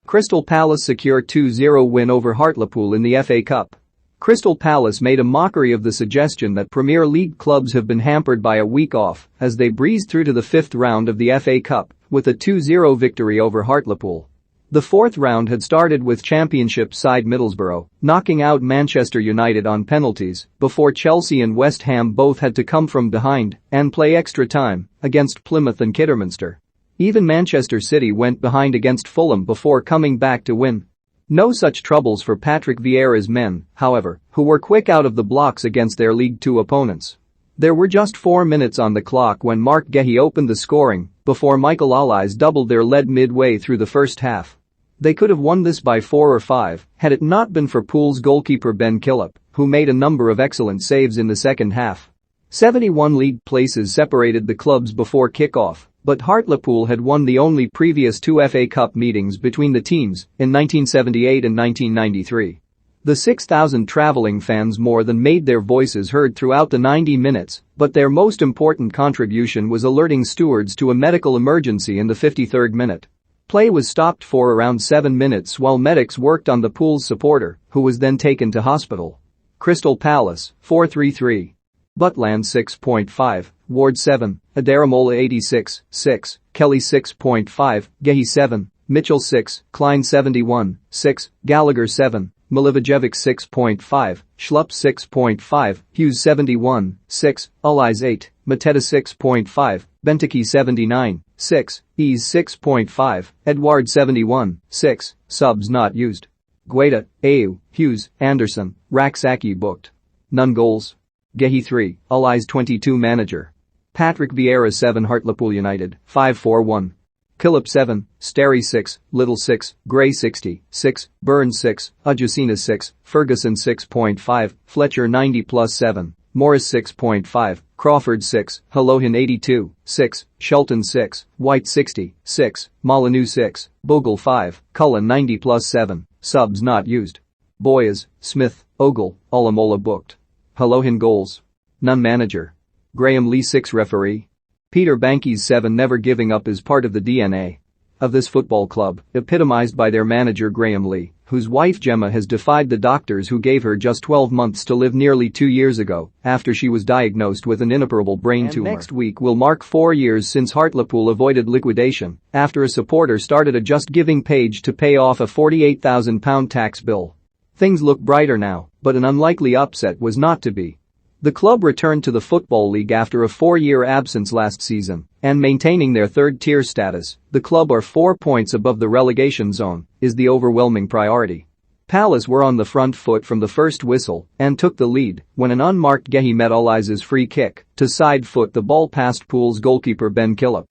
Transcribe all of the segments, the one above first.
Crystal Palace secure 2-0 win over Hartlepool in the FA Cup. Crystal Palace made a mockery of the suggestion that Premier League clubs have been hampered by a week off as they breezed through to the fifth round of the FA Cup with a 2-0 victory over Hartlepool. The fourth round had started with Championship side Middlesbrough knocking out Manchester United on penalties before Chelsea and West Ham both had to come from behind and play extra time against Plymouth and Kidderminster. Even Manchester City went behind against Fulham before coming back to win. No such troubles for Patrick Vieira's men, however, who were quick out of the blocks against their League Two opponents. There were just 4 minutes on the clock when Mark Gehi opened the scoring before Michael Allies doubled their lead midway through the first half. They could have won this by 4 or 5 had it not been for Pool's goalkeeper Ben Killip, who made a number of excellent saves in the second half. 71 league places separated the clubs before kick-off, but Hartlepool had won the only previous 2 FA Cup meetings between the teams in 1978 and 1993. The 6,000 travelling fans more than made their voices heard throughout the 90 minutes, but their most important contribution was alerting stewards to a medical emergency in the 53rd minute. Play was stopped for around 7 minutes while medics worked on the Pool's supporter, who was then taken to hospital. Crystal Palace, 4-3-3. Butland 6.5, Ward 7, Adaramola 86, 6, Kelly 6.5, Gehi 7, Mitchell 6, Klein 71, 6, Gallagher 7, Milivojevic 6.5, Schlupp 6.5, Hughes 71, 6, Allies 8, Mateta 6.5, Benteke 79, 6, Ease 6.5, Edward 71, 6, subs not used. Guaita, Ayew, Hughes, Anderson, Raksaki booked. None goals. Gehi 3, Allies 22 manager. Patrick Vieira 7 Hartlepool United, 5-4-1. Killip 7, Sterry 6, Little 6, Gray 60, 6, Burns 6, Ajacina 6, Ferguson 6.5, Fletcher 90+7, Morris 6.5, Crawford 6, Halohin 82, 6, Shelton 6, White 60, 6, Molyneux 6, Bogle 5, Cullen 90+7, subs not used. Boyes, Smith, Ogle, Olamola booked. Halohin goals. None manager. Graham Lee 6 referee. Peter Bankies 7 never giving up is part of the DNA of this football club, epitomized by their manager Graham Lee, whose wife Gemma has defied the doctors who gave her just 12 months to live nearly 2 years ago after she was diagnosed with an inoperable brain tumor. Next week will mark 4 years since Hartlepool avoided liquidation after a supporter started a Just Giving page to pay off a £48,000 tax bill. Things look brighter now, but an unlikely upset was not to be. The club returned to the Football League after a 4-year absence last season, and maintaining their third-tier status, the club are 4 points above the relegation zone, is the overwhelming priority. Palace were on the front foot from the first whistle and took the lead when an unmarked Gehi met Allies' free kick to side-foot the ball past Pool's goalkeeper Ben Killip.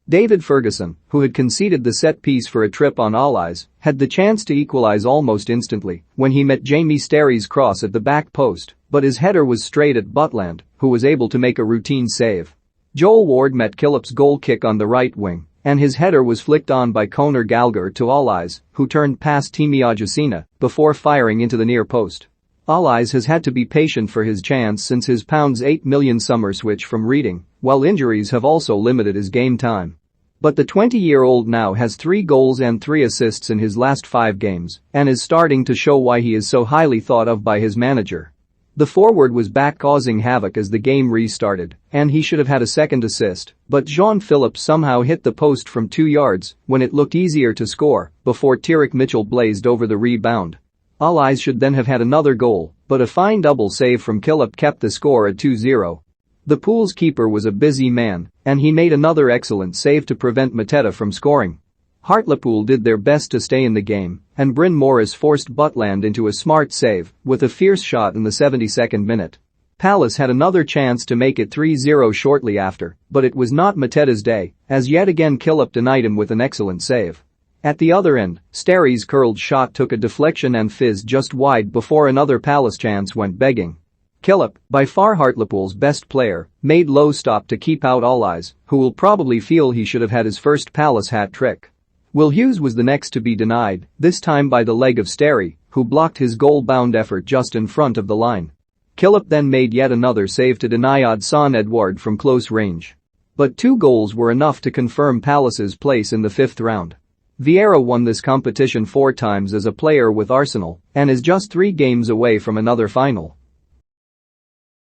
David Ferguson, who had conceded the set-piece for a trip on Allies, had the chance to equalize almost instantly when he met Jamie Sterry's cross at the back post, but his header was straight at Butland, who was able to make a routine save. Joel Ward met Killip's goal kick on the right wing, and his header was flicked on by Conor Gallagher to Allies, who turned past Timi Ajacina before firing into the near post. Allies has had to be patient for his chance since his £8 million summer switch from Reading, while injuries have also limited his game time. But the 20-year-old now has 3 goals and 3 assists in his last 5 games and is starting to show why he is so highly thought of by his manager. The forward was back causing havoc as the game restarted, and he should have had a second assist, but Jean-Philippe somehow hit the post from 2 yards when it looked easier to score before Tyrek Mitchell blazed over the rebound. Allies should then have had another goal, but a fine double save from Killip kept the score at 2-0. The Pool's keeper was a busy man, and he made another excellent save to prevent Mateta from scoring. Hartlepool did their best to stay in the game, and Bryn Morris forced Butland into a smart save with a fierce shot in the 72nd minute. Palace had another chance to make it 3-0 shortly after, but it was not Mateta's day, as yet again Killip denied him with an excellent save. At the other end, Sterry's curled shot took a deflection and fizzed just wide before another Palace chance went begging. Killip, by far Hartlepool's best player, made low stop to keep out Allies, who will probably feel he should have had his first Palace hat-trick. Will Hughes was the next to be denied, this time by the leg of Sterry, who blocked his goal-bound effort just in front of the line. Killip then made yet another save to deny Odsonne Edouard from close range. But 2 goals were enough to confirm Palace's place in the 5th round. Vieira won this competition 4 times as a player with Arsenal and is just 3 games away from another final.